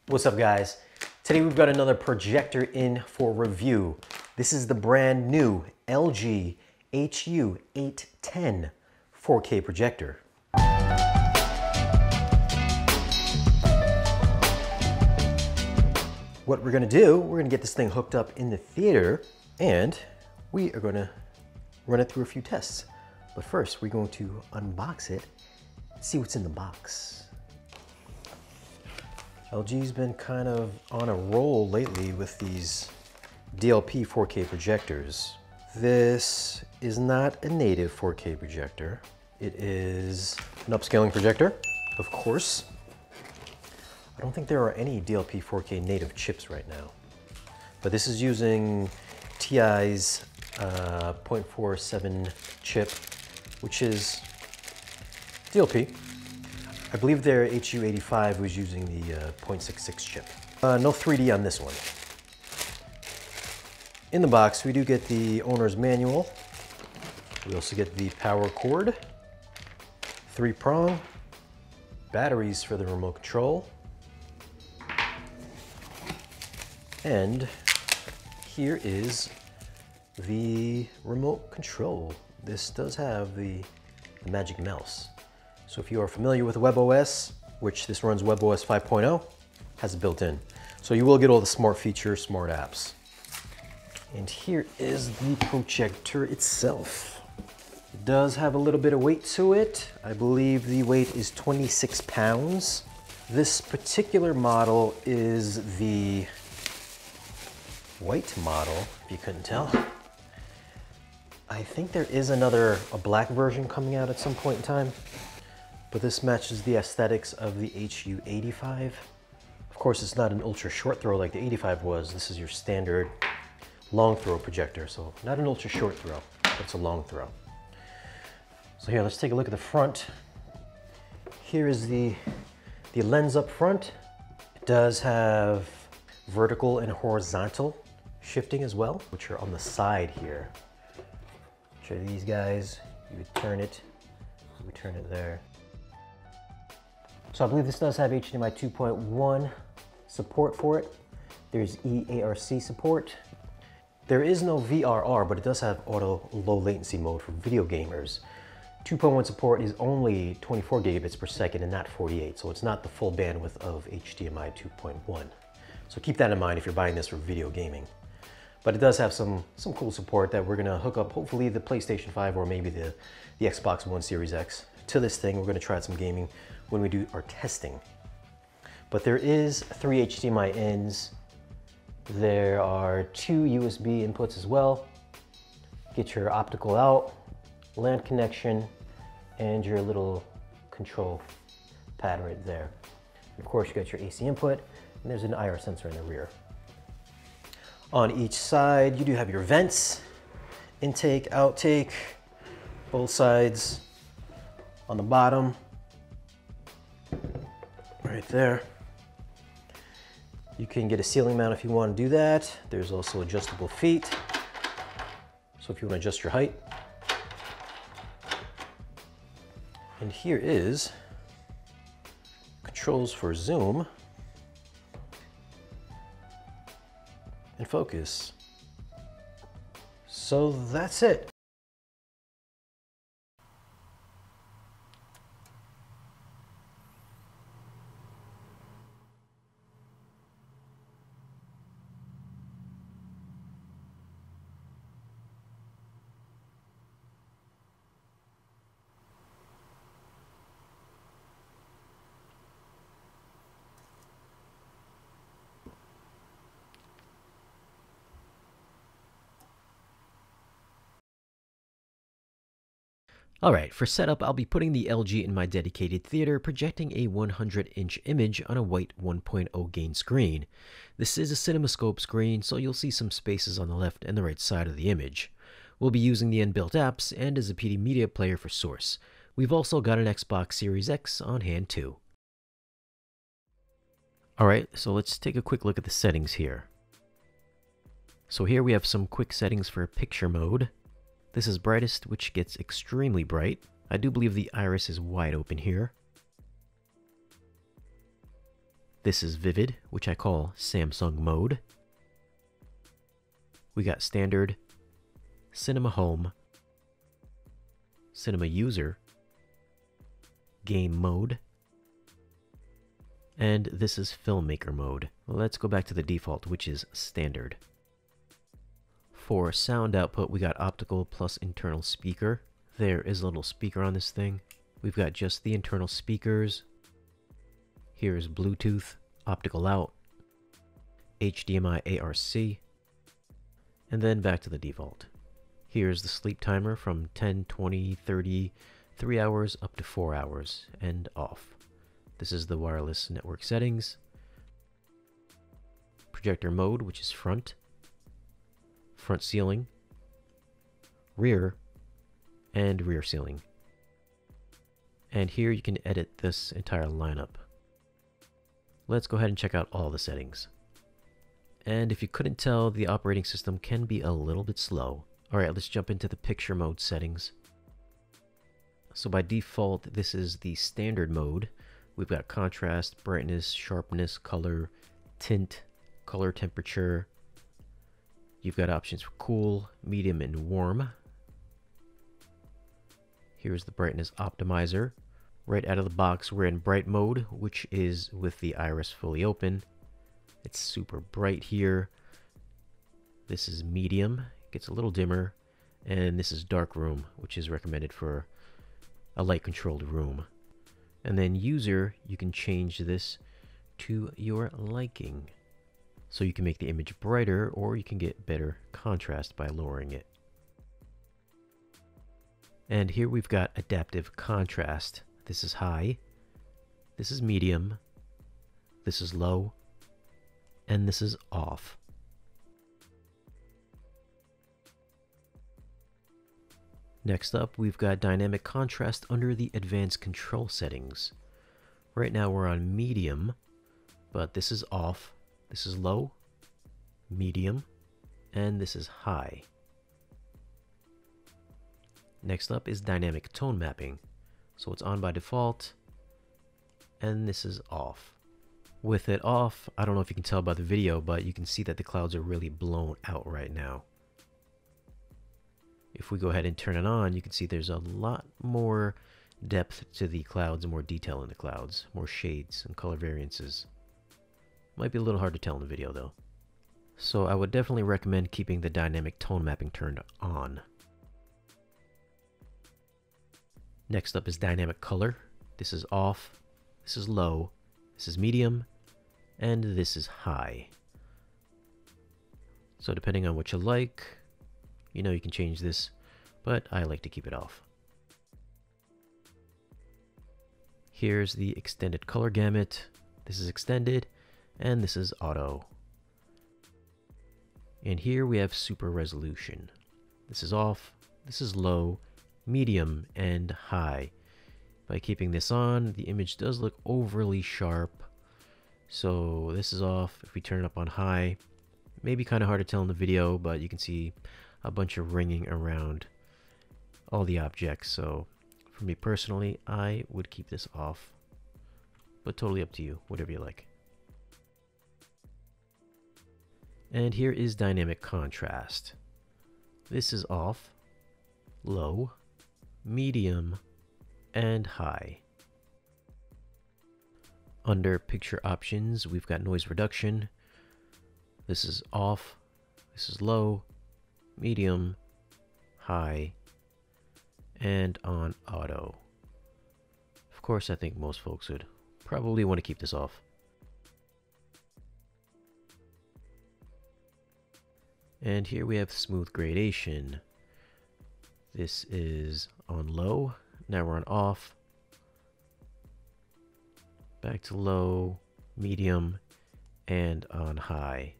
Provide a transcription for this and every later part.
What's up, guys? Today we've got another projector in for review. This is the brand new LG HU810 4K projector. What we're gonna do, we're gonna get this thing hooked up in the theater and we are gonna run it through a few tests. But first, we're going to unbox it and see what's in the box. LG's been kind of on a roll lately with these DLP 4K projectors. This is not a native 4K projector. It is an upscaling projector, of course. I don't think there are any DLP 4K native chips right now, but this is using TI's 0.47 chip, which is DLP. I believe their HU85 was using the 0.66 chip. No 3D on this one. In the box, we do get the owner's manual. We also get the power cord, 3-prong, batteries for the remote control, and here is the remote control. This does have the magic mouse. So if you are familiar with WebOS, which this runs WebOS 5.0, has it built in. So you will get all the smart features, smart apps. And here is the projector itself. It does have a little bit of weight to it. I believe the weight is 26 pounds. This particular model is the white model, if you couldn't tell. I think there is a black version coming out at some point in time, but this matches the aesthetics of the HU85. Of course, it's not an ultra short throw like the 85 was. This is your standard long throw projector, so not an ultra short throw, but it's a long throw. So here, let's take a look at the front. Here is the lens up front. It does have vertical and horizontal shifting as well, which are on the side here. Show these guys, you would turn it, you would turn it there. So I believe this does have HDMI 2.1 support for it. There's eARC support. There is no VRR, but it does have auto low latency mode for video gamers. 2.1 support is only 24 gigabits per second and not 48, so it's not the full bandwidth of HDMI 2.1. So keep that in mind if you're buying this for video gaming. But it does have some cool support that we're gonna hook up, hopefully the PlayStation 5 or maybe the Xbox One Series X to this thing. We're gonna try out some gaming when we do our testing. But there is 3 HDMI ins. There are 2 USB inputs as well. Get your optical out, LAN connection, and your little control pad right there. Of course, you got your AC input, and there's an IR sensor in the rear. On each side, you do have your vents, intake, outtake, both sides. On the bottom, right there. You can get a ceiling mount if you want to do that. There's also adjustable feet. So if you want to adjust your height. And here is controls for zoom and focus. So that's it. Alright, for setup, I'll be putting the LG in my dedicated theater, projecting a 100-inch image on a white 1.0 gain screen. This is a CinemaScope screen, so you'll see some spaces on the left and the right side of the image. We'll be using the inbuilt apps and as a PD media player for source. We've also got an Xbox Series X on hand too. Alright, so let's take a quick look at the settings here. So here we have some quick settings for picture mode. This is brightest, which gets extremely bright. I do believe the iris is wide open here. This is Vivid, which I call Samsung mode. We got Standard, Cinema Home, Cinema User, Game Mode, and this is Filmmaker mode. Let's go back to the default, which is Standard. For sound output, we got optical plus internal speaker. There is a little speaker on this thing. We've got just the internal speakers. Here's Bluetooth, optical out, HDMI ARC, and then back to the default. Here's the sleep timer from 10, 20, 30, 3 hours up to 4 hours, and off. This is the wireless network settings. Projector mode, which is front ceiling, rear, and rear ceiling. And here you can edit this entire lineup. Let's go ahead and check out all the settings. And if you couldn't tell, the operating system can be a little bit slow. Alright, let's jump into the picture mode settings. So by default, this is the standard mode. We've got contrast, brightness, sharpness, color, tint, color temperature. You've got options for cool, medium, and warm. Here's the brightness optimizer. Right out of the box, we're in bright mode, which is with the iris fully open. It's super bright here. This is medium, gets a little dimmer. And this is dark room, which is recommended for a light controlled room. And then user, you can change this to your liking. So you can make the image brighter, or you can get better contrast by lowering it. And here we've got adaptive contrast. This is high, this is medium, this is low, and this is off. Next up, we've got dynamic contrast under the advanced control settings. Right now we're on medium, but this is off, this is low, medium, and this is high. Next up is dynamic tone mapping. So it's on by default, and this is off. With it off, I don't know if you can tell by the video, but you can see that the clouds are really blown out right now. If we go ahead and turn it on, you can see there's a lot more depth to the clouds and more detail in the clouds, more shades and color variances. Might be a little hard to tell in the video though. So I would definitely recommend keeping the dynamic tone mapping turned on. Next up is dynamic color. This is off, this is low, this is medium, and this is high. So depending on what you like, you know you can change this, but I like to keep it off. Here's the extended color gamut. This is extended, and this is auto. And here we have super resolution. This is off, this is low, medium, and high. By keeping this on, the image does look overly sharp. So this is off. If we turn it up on high, maybe kind of hard to tell in the video, but you can see a bunch of ringing around all the objects. So for me personally, I would keep this off, but totally up to you, whatever you like. And here is dynamic contrast. This is off, low, medium, and high. Under picture options, we've got noise reduction. This is off, this is low, medium, high, and on auto. Of course, I think most folks would probably want to keep this off. And here we have smooth gradation. This is on low, now we're on off, back to low, medium, and on high.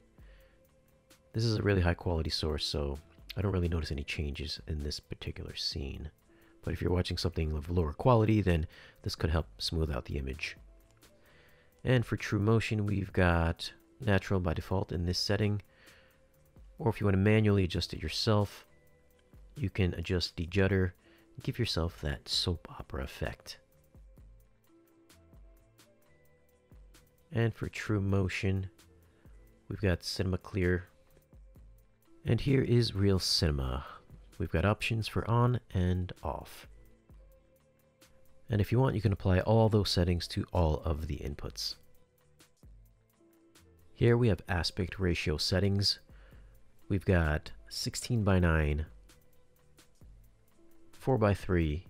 This is a really high quality source, so I don't really notice any changes in this particular scene. But if you're watching something of lower quality, then this could help smooth out the image. And for true motion, we've got natural by default in this setting. Or if you want to manually adjust it yourself, you can adjust the judder and give yourself that soap opera effect. And for true motion, we've got Cinema Clear. And here is Real Cinema. We've got options for on and off. And if you want, you can apply all those settings to all of the inputs. Here we have aspect ratio settings. We've got 16:9, 4:3,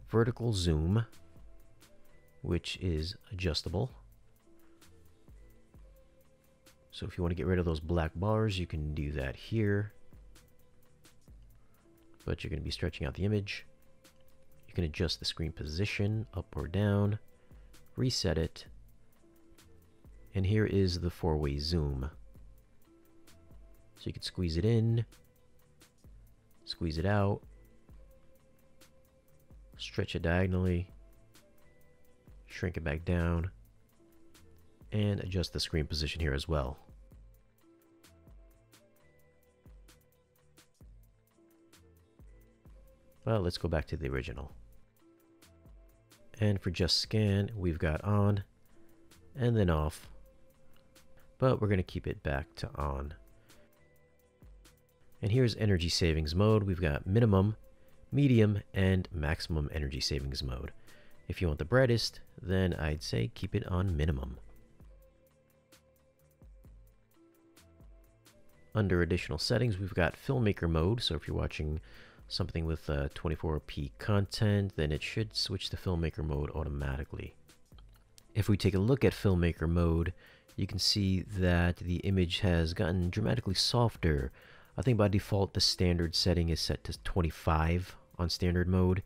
vertical zoom, which is adjustable. So if you want to get rid of those black bars, you can do that here. But you're going to be stretching out the image. You can adjust the screen position up or down, reset it, and here is the 4-way zoom. So you can squeeze it in, squeeze it out, stretch it diagonally, shrink it back down, and adjust the screen position here as well. Well, let's go back to the original. And for just scan, we've got on and then off, but we're going to keep it back to on. And here's energy savings mode. We've got minimum, medium, and maximum energy savings mode. If you want the brightest, then I'd say keep it on minimum. Under additional settings, we've got filmmaker mode. So if you're watching something with 24p content, then it should switch to filmmaker mode automatically. If we take a look at filmmaker mode, you can see that the image has gotten dramatically softer. I think by default the standard setting is set to 25 on standard mode.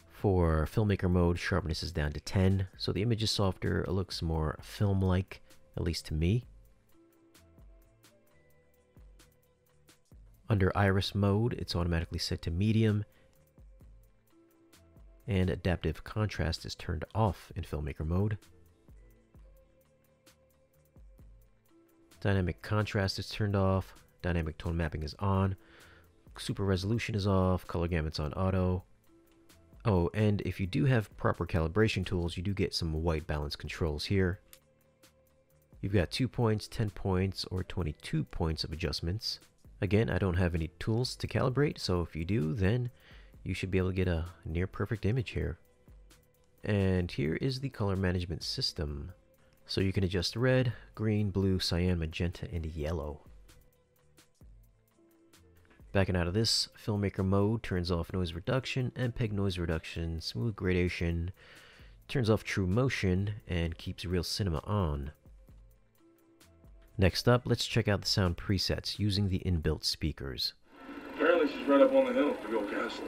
For filmmaker mode, sharpness is down to 10, so the image is softer. It looks more film-like, at least to me. Under iris mode, it's automatically set to medium, and adaptive contrast is turned off in filmmaker mode. Dynamic contrast is turned off, dynamic tone mapping is on, super resolution is off, color gamut's on auto. Oh, and if you do have proper calibration tools, you do get some white balance controls here. You've got 2 points, 10 points, or 22 points of adjustments. Again, I don't have any tools to calibrate, so if you do, then you should be able to get a near perfect image here. And here is the color management system. So you can adjust red, green, blue, cyan, magenta, and yellow. Backing out of this, filmmaker mode turns off noise reduction, MPEG noise reduction, smooth gradation, turns off true motion, and keeps real cinema on. Next up, let's check out the sound presets using the inbuilt speakers. Apparently she's right up on the hill to go castle.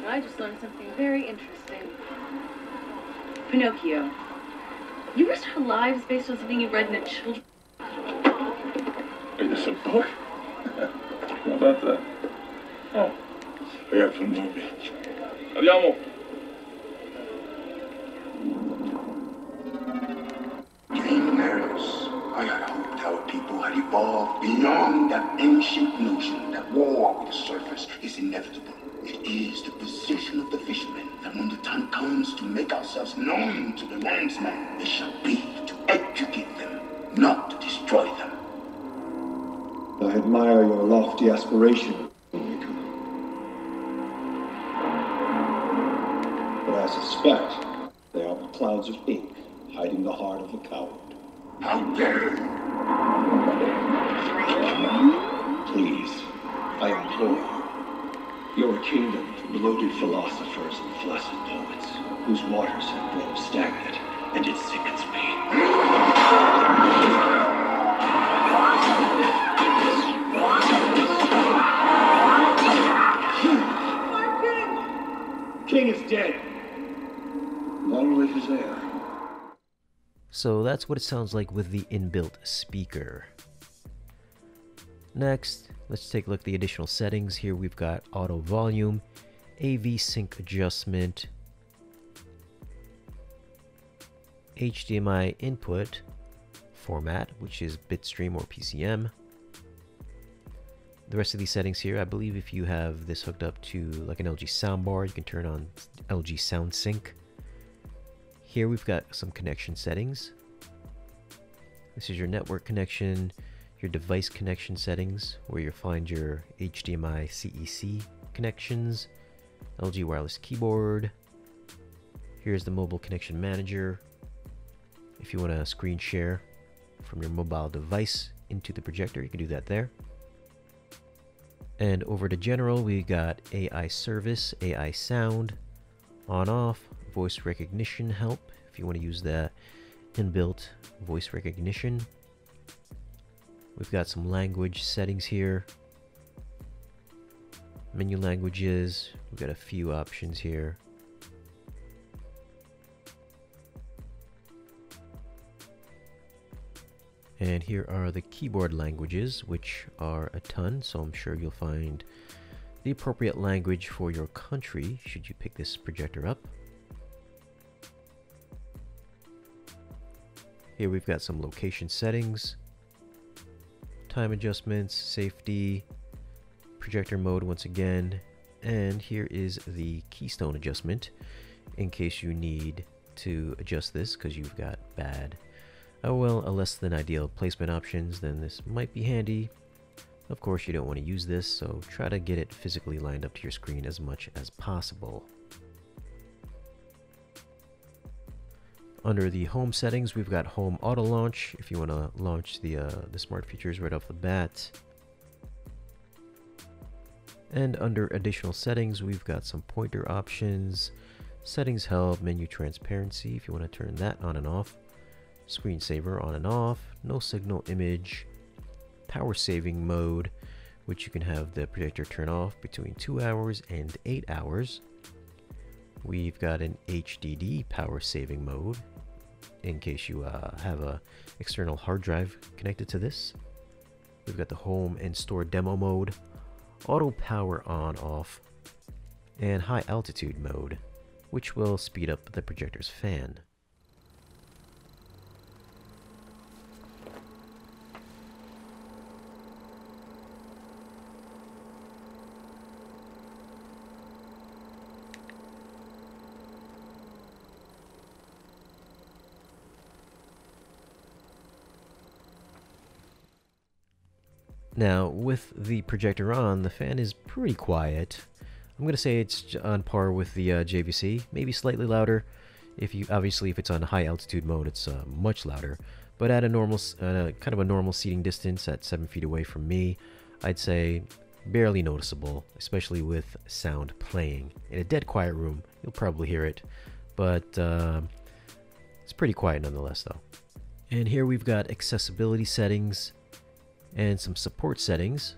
I just learned something very interesting. Pinocchio. You risked our lives based on something you read in a children's... Is this a book? How about that? Oh, I got some movie. Andiamo. I had hoped our people had evolved beyond that ancient notion that war with the surface is inevitable. It is the position of the fishermen that when the time comes to make ourselves known to the landsmen, it shall be to educate them, not to destroy them. I admire your lofty aspiration, but I suspect they are clouds of ink hiding the heart of a coward. How dare you! Please, I implore you. You're a kingdom of bloated philosophers and flaccid poets, whose waters have grown stagnant, and it sickens me. King is dead. Long live his heir. So that's what it sounds like with the inbuilt speaker. Next, let's take a look at the additional settings. Here we've got auto volume, AV sync adjustment, HDMI input format, which is bitstream or PCM. The rest of these settings here, I believe if you have this hooked up to like an LG soundbar, you can turn on LG sound sync. Here we've got some connection settings. This is your network connection, your device connection settings, where you'll find your HDMI CEC connections, LG wireless keyboard. Here's the mobile connection manager. If you want to screen share from your mobile device into the projector, you can do that there. And over to general, we got AI service, AI sound, on off, voice recognition help, if you want to use that inbuilt voice recognition. We've got some language settings here. Menu languages, we've got a few options here. And here are the keyboard languages, which are a ton, so I'm sure you'll find the appropriate language for your country should you pick this projector up. Here we've got some location settings, time adjustments, safety, projector mode once again, and here is the keystone adjustment in case you need to adjust this because you've got bad, a less than ideal placement options. Then this might be handy. Of course, you don't want to use this, so try to get it physically lined up to your screen as much as possible. Under the home settings, we've got home auto launch if you want to launch the smart features right off the bat. And under additional settings, we've got some pointer options, settings help, menu transparency if you want to turn that on and off, screensaver on and off, no signal image, power saving mode, which you can have the projector turn off between 2 hours and 8 hours. We've got an HDD power saving mode in case you have a external hard drive connected to this. We've got the home and store demo mode, auto power on off, and high altitude mode, which will speed up the projector's fan. Now, with the projector on, the fan is pretty quiet. I'm going to say it's on par with the JVC, maybe slightly louder. If it's on high altitude mode, it's much louder. But at a normal, kind of a normal seating distance at 7 feet away from me, I'd say barely noticeable, especially with sound playing. In a dead quiet room, you'll probably hear it, but it's pretty quiet nonetheless though. And here we've got accessibility settings and some support settings.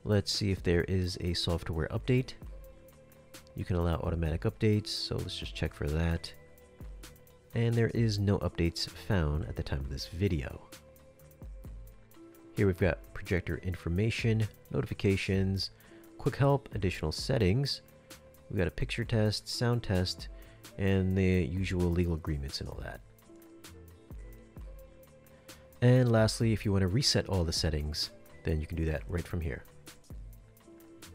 Let's see if there is a software update. You can allow automatic updates, so let's just check for that. And there is no updates found at the time of this video. Here we've got projector information, notifications, quick help, additional settings. We've got a picture test, sound test, and the usual legal agreements and all that. And lastly, if you want to reset all the settings, then you can do that right from here.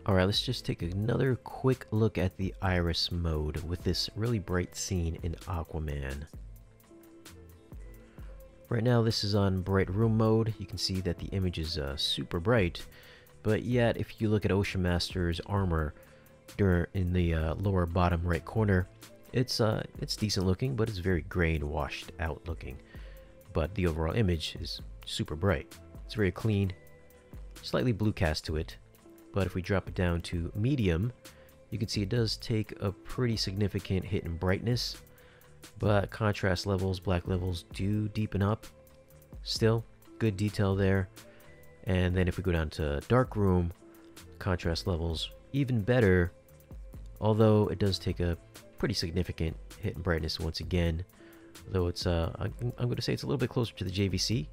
Alright, let's just take another quick look at the iris mode with this really bright scene in Aquaman. Right now this is on bright room mode. You can see that the image is super bright, but yet if you look at Ocean Master's armor in the lower bottom right corner, it's decent looking, but it's very gray and washed out looking. But the overall image is super bright. It's very clean, slightly blue cast to it. But if we drop it down to medium, you can see it does take a pretty significant hit in brightness, but contrast levels, black levels do deepen up. Still, good detail there. And then if we go down to dark room, contrast levels even better, although it does take a pretty significant hit in brightness once again. Though it's, I'm going to say it's a little bit closer to the JVC.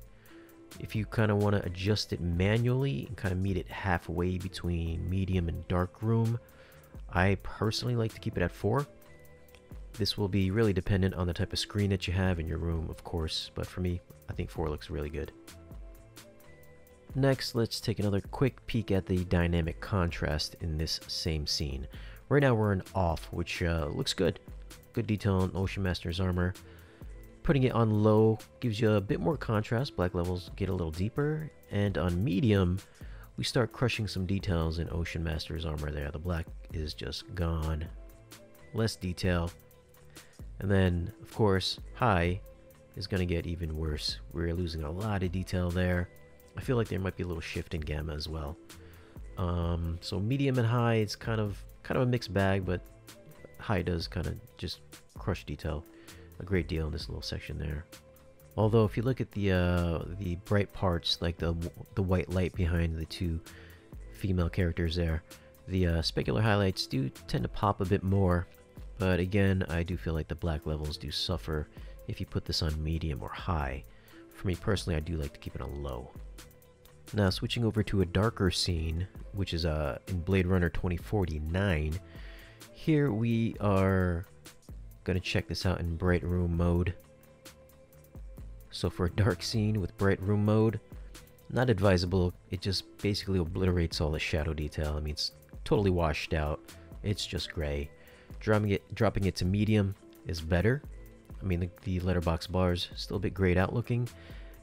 If you kind of want to adjust it manually and kind of meet it halfway between medium and dark room, I personally like to keep it at 4. This will be really dependent on the type of screen that you have in your room, of course, but for me, I think 4 looks really good. Next, let's take another quick peek at the dynamic contrast in this same scene. Right now we're in off, which looks good. good detail on Ocean Master's armor. Putting it on low gives you a bit more contrast. Black levels get a little deeper. And on medium, we start crushing some details in Ocean Master's armor there. The black is just gone. Less detail. And then, of course, high is going to get even worse. We're losing a lot of detail there. I feel like there might be a little shift in gamma as well. So medium and high, it's kind of a mixed bag, but high does kind of just crush detail a great deal in this little section there. Although if you look at the bright parts, like the white light behind the two female characters there, the specular highlights do tend to pop a bit more. But again, I do feel like the black levels do suffer if you put this on medium or high. For me personally, I do like to keep it on low. Now switching over to a darker scene, which is in Blade Runner 2049. Here we are going to check this out in bright room mode. So for a dark scene with bright room mode, not advisable. It just basically obliterates all the shadow detail. I mean, it's totally washed out. It's just gray. Dropping it to medium is better. I mean, the letterbox bars still a bit grayed out looking.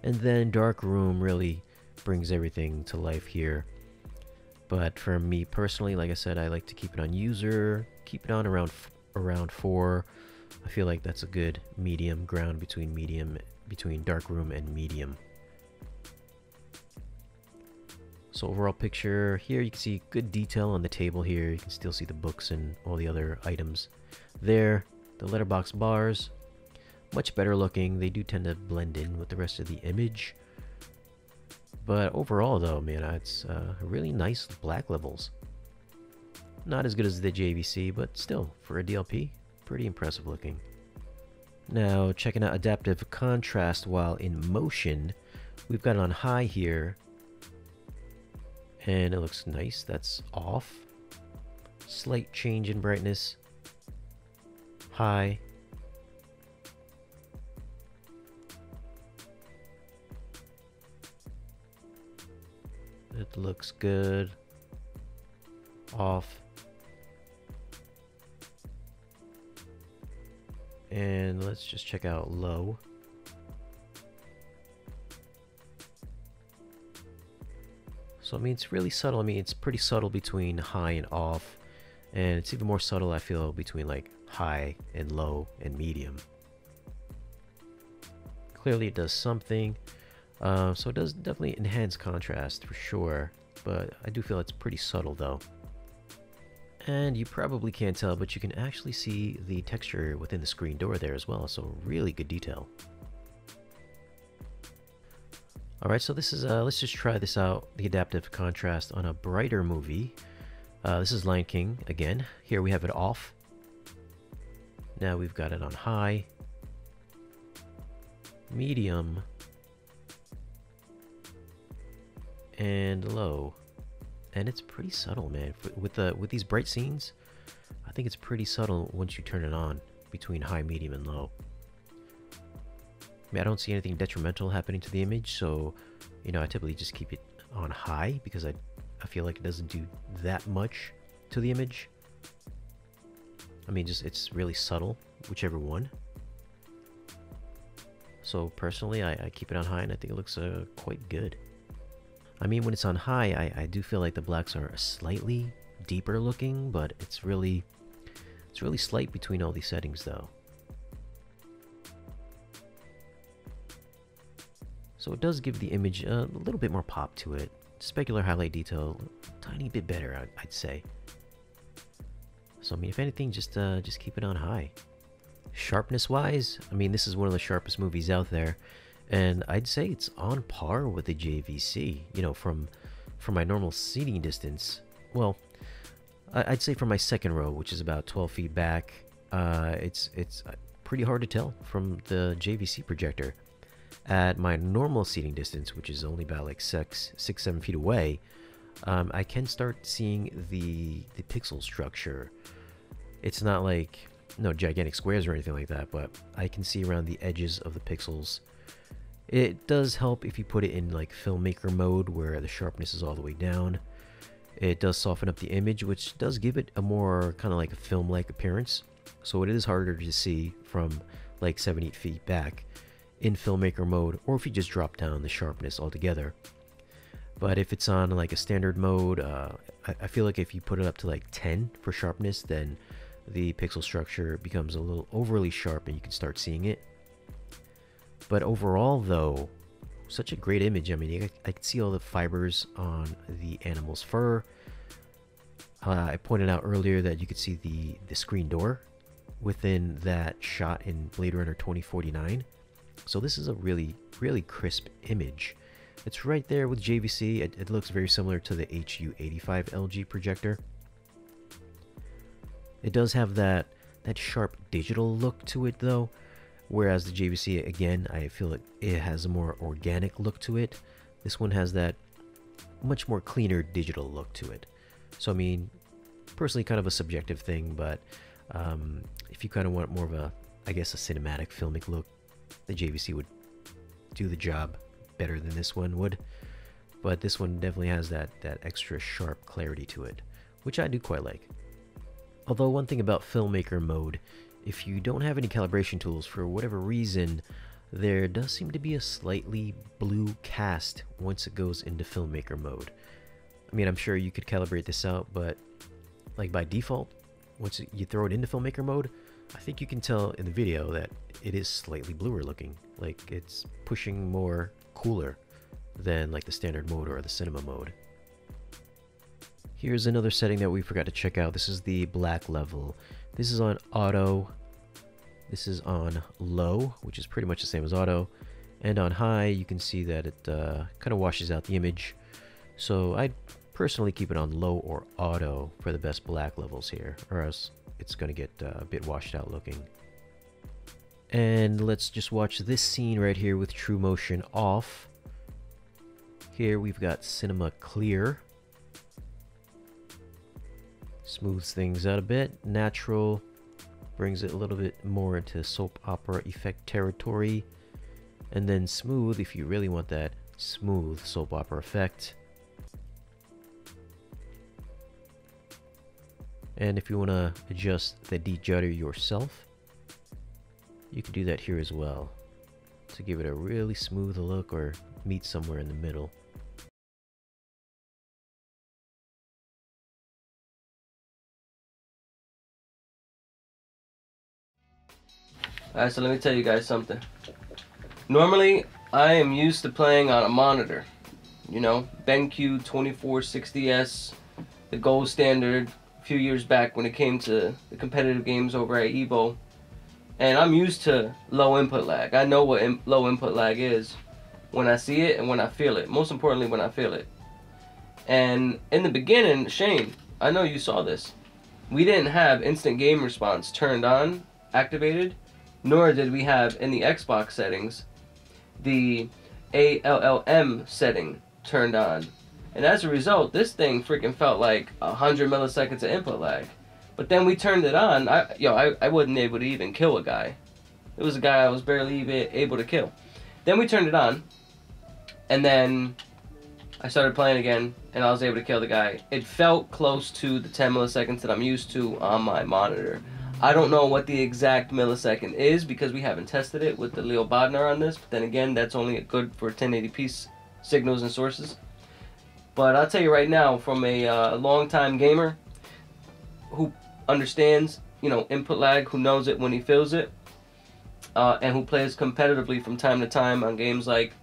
And then dark room really brings everything to life here. But for me personally, like I said, I like to keep it on user, keep it on around 4. I feel like that's a good medium ground between dark room and medium. So overall picture here, you can see good detail on the table here. You can still see the books and all the other items there. The letterbox bars, much better looking. They do tend to blend in with the rest of the image. But overall though, man, it's really nice black levels. Not as good as the JVC, but still, for a DLP, pretty impressive looking. Now, checking out adaptive contrast while in motion, we've got it on high here. And it looks nice. That's off. Slight change in brightness. High. It looks good. Off. And let's just check out low. So I mean, it's really subtle. I mean, it's pretty subtle between high and off, and it's even more subtle, I feel, between like high and low and medium. Clearly it does something. So it does definitely enhance contrast for sure, but I do feel it's pretty subtle though. And you probably can't tell, but you can actually see the texture within the screen door there as well, so really good detail. Alright, so this is, let's just try this out, the adaptive contrast on a brighter movie. This is Lion King again. Here we have it off. Now we've got it on high, medium, and low. And it's pretty subtle, man. With these bright scenes, I think it's pretty subtle once you turn it on between high, medium, and low. I mean, I don't see anything detrimental happening to the image, so you know, I typically just keep it on high because I feel like it doesn't do that much to the image. I mean, just it's really subtle, whichever one. So personally, I keep it on high, and I think it looks quite good. I mean, when it's on high, I do feel like the blacks are slightly deeper looking, but it's really slight between all these settings though. So it does give the image a little bit more pop to it. Specular highlight detail, a tiny bit better, I'd say. So I mean, if anything, just keep it on high. Sharpness wise, I mean, this is one of the sharpest movies out there. And I'd say it's on par with the JVC, you know, from my normal seating distance. Well, I'd say from my second row, which is about 12 feet back, it's pretty hard to tell from the JVC projector. At my normal seating distance, which is only about like 6-7 feet away, I can start seeing the pixel structure. It's not like no gigantic squares or anything like that, but I can see around the edges of the pixels. It does help if you put it in like filmmaker mode where the sharpness is all the way down. It does soften up the image, which does give it a more kind of like a film-like appearance. so it is harder to see from like 7-8 feet back in filmmaker mode, or if you just drop down the sharpness altogether. But if it's on like a standard mode, I feel like if you put it up to like 10 for sharpness, then the pixel structure becomes a little overly sharp and you can start seeing it. But overall though, such a great image. I mean, I can see all the fibers on the animal's fur. I pointed out earlier that you could see the screen door within that shot in Blade Runner 2049. So this is a really crisp image. It's right there with JVC. It looks very similar to the HU85 LG projector. It does have that sharp digital look to it though, whereas the JVC, again, I feel like it has a more organic look to it. This one has that much more cleaner digital look to it. So I mean, personally kind of a subjective thing, but if you kind of want more of a, I guess, a cinematic filmic look, the JVC would do the job better than this one would. But this one definitely has that extra sharp clarity to it, which I do quite like. Although one thing about filmmaker mode, if you don't have any calibration tools for whatever reason, there does seem to be a slightly blue cast once it goes into filmmaker mode. I mean, I'm sure you could calibrate this out, but like by default, once you throw it into filmmaker mode, I think you can tell in the video that it is slightly bluer looking. Like it's pushing more cooler than like the standard mode or the cinema mode. Here's another setting that we forgot to check out. This is the black level. This is on auto. This is on low, which is pretty much the same as auto. And on high, you can see that it kind of washes out the image. So I'd personally keep it on low or auto for the best black levels here, or else it's going to get a bit washed out looking. And let's just watch this scene right here with true motion off. Here we've got cinema clear. Smooths things out a bit. Natural brings it a little bit more into soap opera effect territory. And then smooth if you really want that smooth soap opera effect. And if you want to adjust the de-judder yourself, you can do that here as well to give it a really smooth look or meet somewhere in the middle. Alright, so let me tell you guys something. Normally, I am used to playing on a monitor. You know, BenQ 2460S, the gold standard a few years back when it came to the competitive games over at Evo. And I'm used to low input lag. I know what low input lag is when I see it and when I feel it. Most importantly, when I feel it. And in the beginning, Shane, I know you saw this. We didn't have instant game response turned on, activated, nor did we have in the Xbox settings the ALLM setting turned on. And as a result, this thing freaking felt like 100 milliseconds of input lag. But then we turned it on. I wasn't able to even kill a guy. It was a guy I was barely even able to kill. Then we turned it on, and then I started playing again, and I was able to kill the guy. It felt close to the 10 milliseconds that I'm used to on my monitor. I don't know what the exact millisecond is because we haven't tested it with the 𝙄𝙏 on this. But then again, that's only good for 1080p signals and sources. But I'll tell you right now, from a long-time gamer who understands, you know, input lag, who knows it when he feels it, and who plays competitively from time to time on games like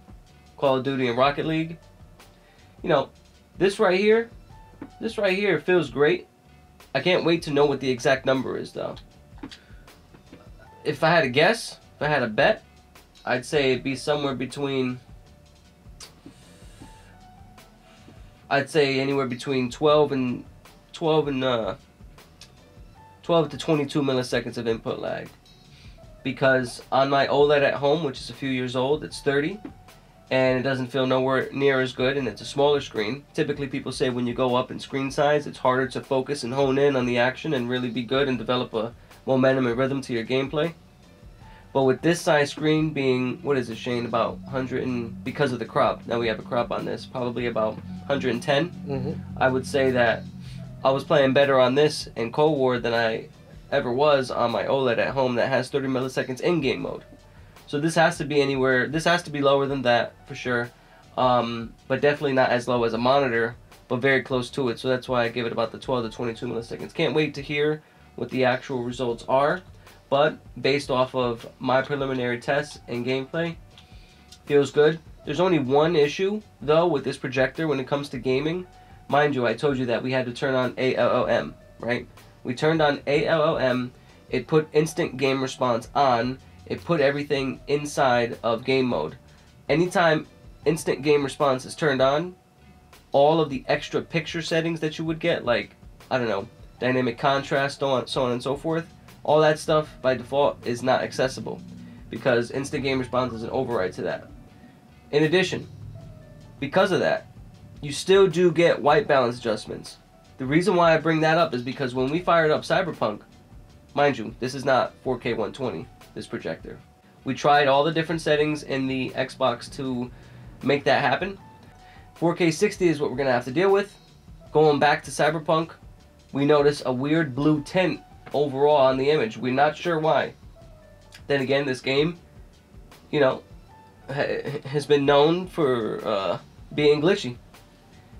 Call of Duty and Rocket League, you know, this right here feels great. I can't wait to know what the exact number is though. If I had to guess, if I had a bet, I'd say it'd be somewhere between, I'd say anywhere between 12 to 22 milliseconds of input lag. Because on my OLED at home, which is a few years old, it's 30, and it doesn't feel nowhere near as good, and it's a smaller screen. Typically people say when you go up in screen size, it's harder to focus and hone in on the action and really be good and develop a momentum and rhythm to your gameplay. But with this size screen being, what is it, Shane, about 100, and because of the crop, now we have a crop on this, probably about 110, I would say that I was playing better on this in Cold War than I ever was on my OLED at home that has 30 milliseconds in game mode. So this has to be anywhere, this has to be lower than that for sure, but definitely not as low as a monitor, but very close to it. So that's why I give it about the 12 to 22 milliseconds. Can't wait to hear what the actual results are, but based off of my preliminary tests and gameplay, feels good. There's only one issue though with this projector when it comes to gaming. Mind you, I told you that we had to turn on ALLM, right? We turned on ALLM, it put instant game response on, it put everything inside of game mode. Anytime instant game response is turned on, all of the extra picture settings that you would get, like, I don't know, dynamic contrast, so on and so forth, all that stuff by default is not accessible because instant game response is an override to that. In addition, because of that, you still do get white balance adjustments. The reason why I bring that up is because when we fired up Cyberpunk, mind you, this is not 4K 120, this projector. We tried all the different settings in the Xbox to make that happen. 4K 60 is what we're going to have to deal with. Going back to Cyberpunk, we notice a weird blue tint overall on the image. We're not sure why. Then again, this game, you know, has been known for being glitchy.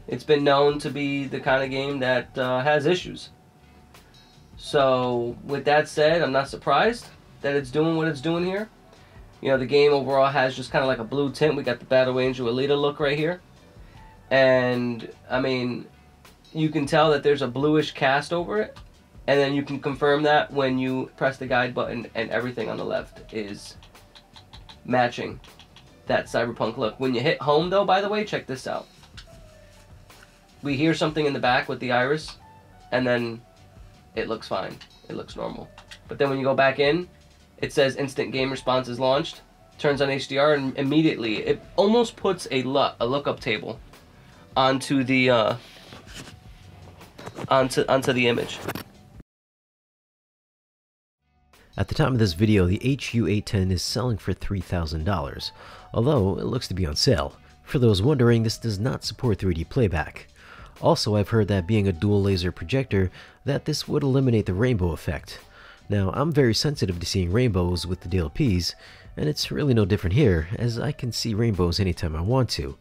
It's been known to be the kind of game that has issues. So with that said, I'm not surprised that it's doing what it's doing here. You know, the game overall has just kind of like a blue tint. We got the Battle Angel Alita look right here. And, I mean, you can tell that there's a bluish cast over it. And then you can confirm that when you press the guide button and everything on the left is matching that Cyberpunk look. When you hit home, though, by the way, check this out. We hear something in the back with the iris, and then it looks fine. It looks normal. But then when you go back in, it says instant game response is launched, turns on HDR, and immediately it almost puts a lookup table onto the onto the image. At the time of this video, the HU810 is selling for $3,000, although it looks to be on sale. For those wondering, this does not support 3D playback. Also, I've heard that being a dual laser projector, that this would eliminate the rainbow effect. Now, I'm very sensitive to seeing rainbows with the DLPs, and it's really no different here, as I can see rainbows anytime I want to.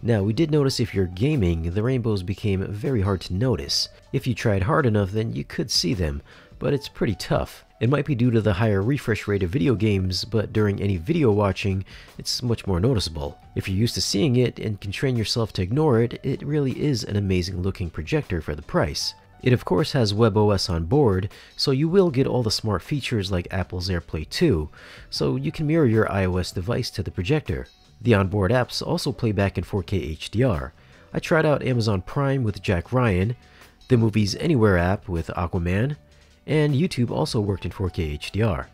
Now, we did notice if you're gaming, the rainbows became very hard to notice. If you tried hard enough, then you could see them, but it's pretty tough. It might be due to the higher refresh rate of video games, but during any video watching, it's much more noticeable. If you're used to seeing it and can train yourself to ignore it, it really is an amazing looking projector for the price. It of course has WebOS on board, so you will get all the smart features like Apple's AirPlay 2, so you can mirror your iOS device to the projector. The onboard apps also play back in 4K HDR. I tried out Amazon Prime with Jack Ryan, the Movies Anywhere app with Aquaman, and YouTube also worked in 4K HDR.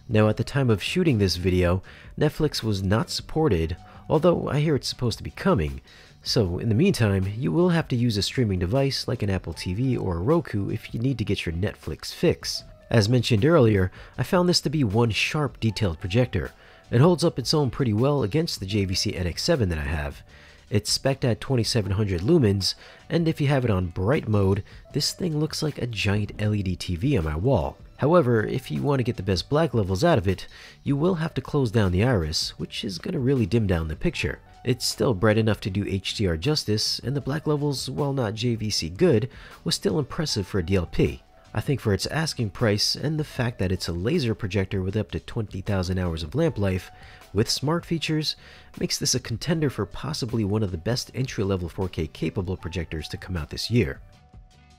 Now at the time of shooting this video, Netflix was not supported, although I hear it's supposed to be coming, so in the meantime, you will have to use a streaming device like an Apple TV or a Roku if you need to get your Netflix fix. As mentioned earlier, I found this to be one sharp detailed projector. It holds up its own pretty well against the JVC NX7 that I have. It's spec'd at 2700 lumens, and if you have it on bright mode, this thing looks like a giant LED TV on my wall. However, if you want to get the best black levels out of it, you will have to close down the iris, which is going to really dim down the picture. It's still bright enough to do HDR justice, and the black levels, while not JVC good, was still impressive for a DLP. I think for its asking price, and the fact that it's a laser projector with up to 20,000 hours of lamp life, with smart features, makes this a contender for possibly one of the best entry-level 4K capable projectors to come out this year.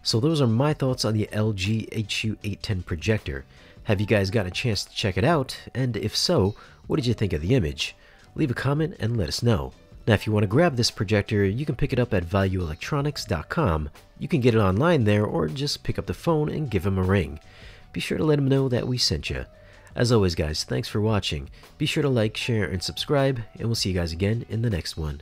So those are my thoughts on the LG HU810 projector. Have you guys got a chance to check it out? And if so, what did you think of the image? Leave a comment and let us know. Now if you want to grab this projector, you can pick it up at valueelectronics.com. You can get it online there, or just pick up the phone and give them a ring. Be sure to let them know that we sent you. As always guys, thanks for watching. Be sure to like, share, and subscribe, and we'll see you guys again in the next one.